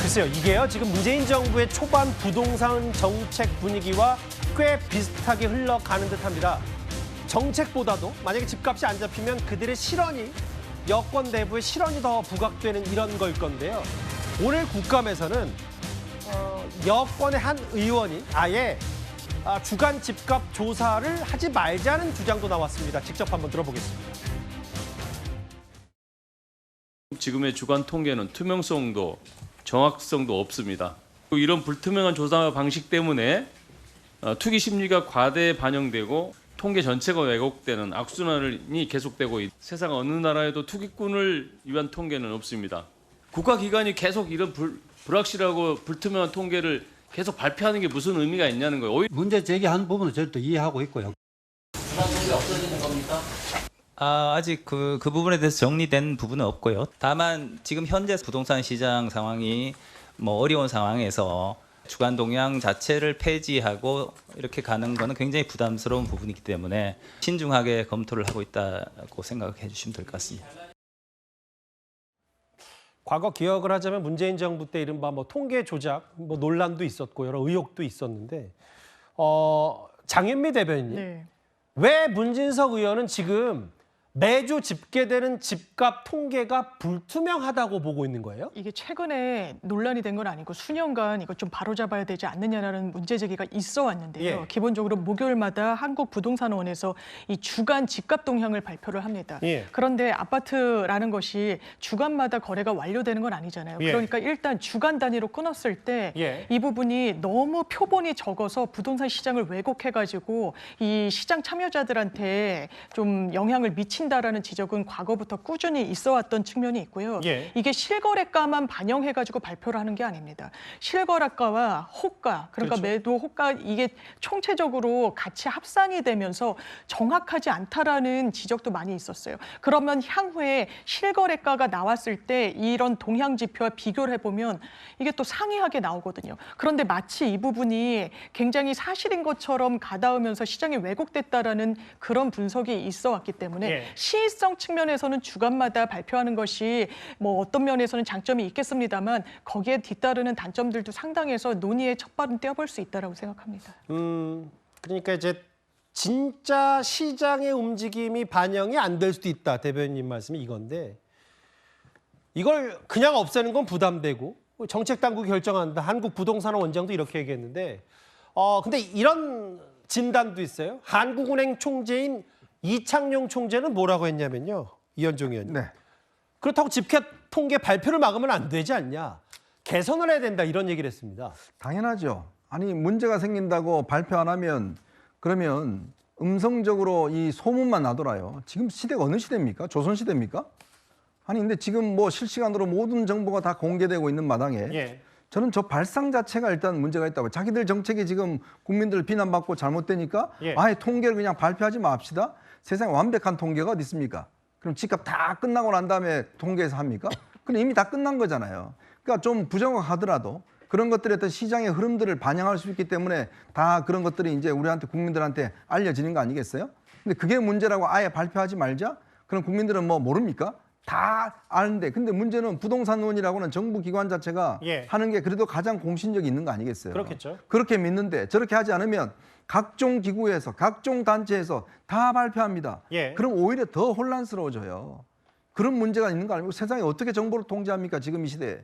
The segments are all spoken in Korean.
글쎄요, 이게요, 지금 문재인 정부의 초반 부동산 정책 분위기와 꽤 비슷하게 흘러가는 듯합니다. 정책보다도 만약에 집값이 안 잡히면 그들의 실언이, 여권 내부의 실언이 더 부각되는 이런 걸 건데요. 오늘 국감에서는 여권의 한 의원이 아예 주간 집값 조사를 하지 말자는 주장도 나왔습니다. 직접 한번 들어보겠습니다. 지금의 주간 통계는 투명성도 정확성도 없습니다. 이런 불투명한 조사 방식 때문에 투기 심리가 과대 반영되고 통계 전체가 왜곡되는 악순환이 계속되고 세상 어느 나라에도 투기꾼을 위한 통계는 없습니다. 국가기관이 계속 이런 불확실하고 불투명한 통계를 계속 발표하는 게 무슨 의미가 있냐는 거예요. 문제 제기한 부분은 저도 이해하고 있고요. 주간 통계 없어지는 겁니까? 아직 그 부분에 대해서 정리된 부분은 없고요. 다만 지금 현재 부동산 시장 상황이 어려운 상황에서 주간 동향 자체를 폐지하고 이렇게 가는 거는 굉장히 부담스러운 부분이기 때문에 신중하게 검토를 하고 있다고 생각해 주시면 될 것 같습니다. 과거 기억을 하자면 문재인 정부 때 이른바 통계 조작 논란도 있었고 여러 의혹도 있었는데 장현미 대변인, 네. 왜 문진석 의원은 지금 매주 집계되는 집값 통계가 불투명하다고 보고 있는 거예요? 이게 최근에 논란이 된 건 아니고 수년간 이거 좀 바로잡아야 되지 않느냐라는 문제 제기가 있어 왔는데요. 예. 기본적으로 목요일마다 한국부동산원에서 이 주간 집값 동향을 발표를 합니다. 예. 그런데 아파트라는 것이 주간마다 거래가 완료되는 건 아니잖아요. 예. 그러니까 일단 주간 단위로 끊었을 때 이 예. 부분이 너무 표본이 적어서 부동산 시장을 왜곡해가지고 이 시장 참여자들한테 좀 영향을 미친다라는 지적은 과거부터 꾸준히 있어왔던 측면이 있고요. 예. 이게 실거래가만 반영해가지고 발표를 하는 게 아닙니다. 실거래가와 호가, 그러니까 그렇죠. 매도 호가 이게 총체적으로 같이 합산이 되면서 정확하지 않다라는 지적도 많이 있었어요. 그러면 향후에 실거래가가 나왔을 때 이런 동향 지표와 비교를 해보면 이게 또 상이하게 나오거든요. 그런데 마치 이 부분이 굉장히 사실인 것처럼 가닿으면서 시장이 왜곡됐다라는 그런 분석이 있어 왔기 때문에 예. 시의성 측면에서는 주간마다 발표하는 것이 어떤 면에서는 장점이 있겠습니다만 거기에 뒤따르는 단점들도 상당해서 논의의 첫 발은 떼어볼 수 있다고 생각합니다. 그러니까 이제 진짜 시장의 움직임이 반영이 안 될 수도 있다. 대변인 말씀이 이건데 이걸 그냥 없애는 건 부담되고 정책 당국이 결정한다. 한국부동산원 원장도 이렇게 얘기했는데 근데 이런 진단도 있어요. 한국은행 총재인 이창용 총재는 뭐라고 했냐면요. 이현종 의원님. 네. 그렇다고 집계 통계 발표를 막으면 안 되지 않냐. 개선을 해야 된다 이런 얘기를 했습니다. 당연하죠. 아니 문제가 생긴다고 발표 안 하면 그러면 음성적으로 이 소문만 나돌아요. 지금 시대가 어느 시대입니까? 조선 시대입니까? 아니 근데 지금 실시간으로 모든 정보가 다 공개되고 있는 마당에 예. 저는 저 발상 자체가 일단 문제가 있다고. 자기들 정책이 지금 국민들 비난받고 잘못되니까 예. 아예 통계를 그냥 발표하지 맙시다. 세상에 완벽한 통계가 어디 있습니까? 그럼 집값 다 끝나고 난 다음에 통계에서 합니까? 그럼 이미 다 끝난 거잖아요. 그러니까 좀 부정확하더라도 그런 것들의 어떤 시장의 흐름들을 반영할 수 있기 때문에 다 그런 것들이 이제 우리한테 국민들한테 알려지는 거 아니겠어요? 근데 그게 문제라고 아예 발표하지 말자? 그럼 국민들은 모릅니까? 다 아는데. 근데 문제는 부동산론이라고는 정부 기관 자체가 예. 하는 게 그래도 가장 공신력이 있는 거 아니겠어요? 그렇겠죠. 그렇게 믿는데 저렇게 하지 않으면 각종 기구에서 각종 단체에서 다 발표합니다. 예. 그럼 오히려 더 혼란스러워져요. 그런 문제가 있는 거 아니고 세상에 어떻게 정보를 통제합니까? 지금 이 시대에.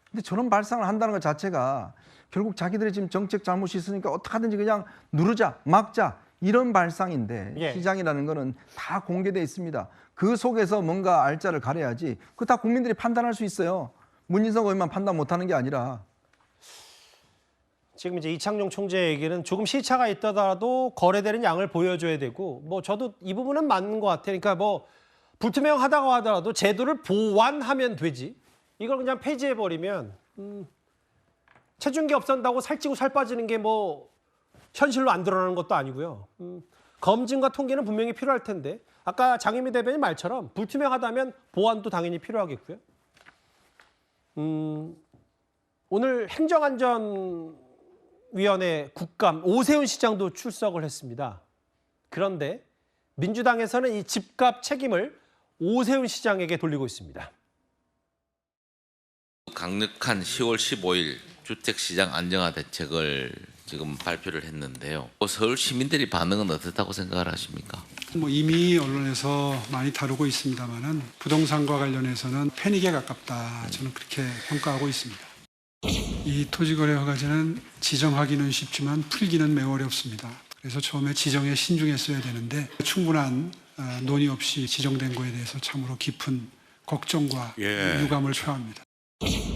근데 저런 발상을 한다는 것 자체가 결국 자기들이 지금 정책 잘못이 있으니까 어떻게든지 그냥 누르자, 막자 이런 발상인데 예. 시장이라는 거는 다 공개돼 있습니다. 그 속에서 뭔가 알짜를 가려야지. 그거 다 국민들이 판단할 수 있어요. 문진석 의원만 판단 못하는 게 아니라. 지금 이제 이창용 총재 얘기는 조금 시차가 있더라도 거래되는 양을 보여줘야 되고 저도 이 부분은 맞는 것 같아요. 그러니까 불투명하다고 하더라도 제도를 보완하면 되지. 이걸 그냥 폐지해버리면 체중계 없앤다고 살찌고 살 빠지는 게 현실로 안 드러나는 것도 아니고요. 검증과 통계는 분명히 필요할 텐데 아까 장현미 대변인 말처럼 불투명하다면 보완도 당연히 필요하겠고요. 오늘 행정안전위원회 국감 오세훈 시장도 출석을 했습니다. 그런데 민주당에서는 이 집값 책임을 오세훈 시장에게 돌리고 있습니다. 강력한 10월 15일 주택시장 안정화 대책을 지금 발표를 했는데요. 서울 시민들이 반응은 어떻다고 생각을 하십니까? 이미 언론에서 많이 다루고 있습니다만은 부동산과 관련해서는 패닉에 가깝다. 저는 그렇게 평가하고 있습니다. 이 토지거래 허가제는 지정하기는 쉽지만 풀기는 매우 어렵습니다. 그래서 처음에 지정에 신중했어야 되는데 충분한 논의 없이 지정된 거에 대해서 참으로 깊은 걱정과 유감을 표합니다.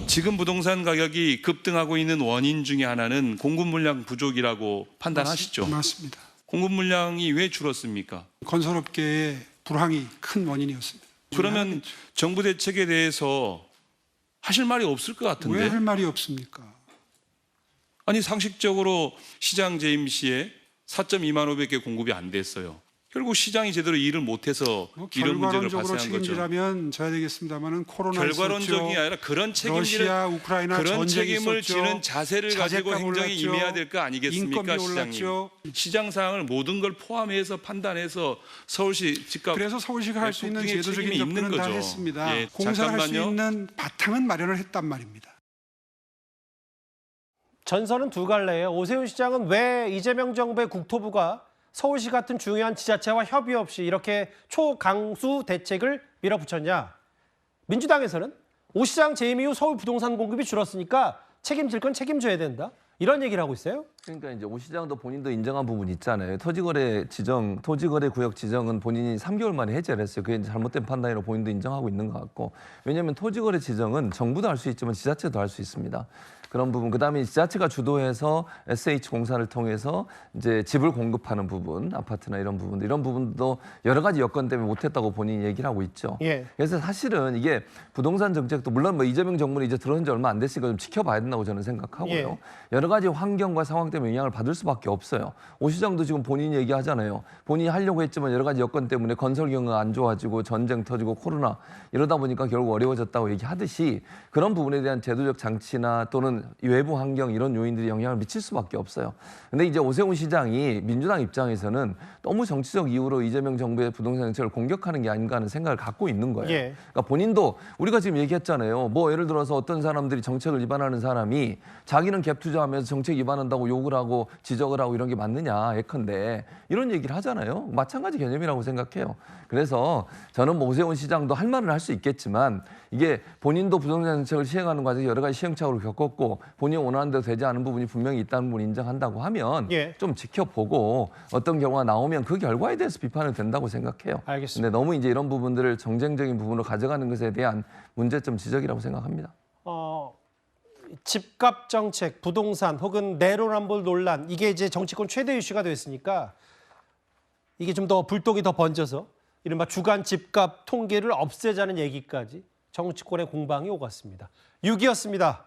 지금 부동산 가격이 급등하고 있는 원인 중에 하나는 공급 물량 부족이라고 판단하시죠? 맞습니다. 공급 물량이 왜 줄었습니까? 건설업계의 불황이 큰 원인이었습니다. 그러면 정부 대책에 대해서 하실 말이 없을 것 같은데. 왜 할 말이 없습니까? 아니 상식적으로 시장 재임 시에 4.2만 500개 공급이 안 됐어요. 결국 시장이 제대로 일을 못해서 이런 문제가 결과론적으로 발생한 거죠. 책임지라면 져야 되겠습니다만은 코로나 결과론적이 있었죠. 아니라 그런 책임을 러시아, 우크라이나 그런 전쟁이 책임을 있었죠. 지는 자세를 가지고 자재값 행정에 올랐죠. 임해야 될 거 아니겠습니까, 인건비 시장님? 올랐죠. 시장 상황을 모든 걸 포함해서 판단해서 서울시 집값 그래서 서울시가 할 수 있는 폭등의 제도적인 책임이 있는 접근은 다 거죠. 했습니다. 예, 공사를 할 수 잠깐만요. 있는 바탕은 마련을 했단 말입니다. 전설은 두 갈래예요. 오세훈 시장은 왜 이재명 정부의 국토부가 서울시 같은 중요한 지자체와 협의 없이 이렇게 초강수 대책을 밀어붙였냐. 민주당에서는 오 시장 재임 이후 서울 부동산 공급이 줄었으니까 책임질 건 책임져야 된다. 이런 얘기를 하고 있어요. 그러니까 이제 오 시장도 본인도 인정한 부분이 있잖아요. 토지거래 구역 지정은 본인이 3개월 만에 해제를 했어요. 그게 잘못된 판단이라고 본인도 인정하고 있는 것 같고. 왜냐하면 토지거래 지정은 정부도 할 수 있지만 지자체도 할 수 있습니다. 그런 부분, 그다음에 지자체가 주도해서 SH공사를 통해서 이제 집을 공급하는 부분, 아파트나 이런 부분도 여러 가지 여건 때문에 못했다고 본인이 얘기를 하고 있죠. 예. 그래서 사실은 이게 부동산 정책도 물론 뭐 이재명 정부는 이제 들어선 지 얼마 안 됐으니까 좀 지켜봐야 된다고 저는 생각하고요. 예. 여러 가지 환경과 상황 때문에 영향을 받을 수밖에 없어요. 오 시장도 지금 본인이 얘기하잖아요. 본인이 하려고 했지만 여러 가지 여건 때문에 건설 경우가 안 좋아지고 전쟁 터지고 코로나 이러다 보니까 결국 어려워졌다고 얘기하듯이 그런 부분에 대한 제도적 장치나 또는 외부 환경 이런 요인들이 영향을 미칠 수밖에 없어요. 근데 이제 오세훈 시장이 민주당 입장에서는 너무 정치적 이유로 이재명 정부의 부동산 정책을 공격하는 게 아닌가 하는 생각을 갖고 있는 거예요. 예. 그러니까 본인도 우리가 지금 얘기했잖아요. 뭐 예를 들어서 어떤 사람들이 정책을 위반하는 사람이 자기는 갭 투자하면서 정책 위반한다고 욕을 하고 지적을 하고 이런 게 맞느냐 예컨대 이런 얘기를 하잖아요. 마찬가지 개념이라고 생각해요. 그래서 저는 뭐 오세훈 시장도 할 말은 할 수 있겠지만 이게 본인도 부동산 정책을 시행하는 과정에 여러 가지 시행착오를 겪었고 본인이 원하는 대로 되지 않은 부분이 분명히 있다는 부분을 인정한다고 하면 예. 좀 지켜보고 어떤 경우가 나오면 그 결과에 대해서 비판을 된다고 생각해요. 알겠습니다. 근데 너무 이제 이런 부분들을 정쟁적인 부분으로 가져가는 것에 대한 문제점 지적이라고 생각합니다. 집값 정책, 부동산 혹은 내로남불 논란 이게 이제 정치권 최대 이슈가 됐으니까 이게 좀 더 불똥이 더 번져서 이른바 주간 집값 통계를 없애자는 얘기까지 정치권의 공방이 오갔습니다. 6위였습니다.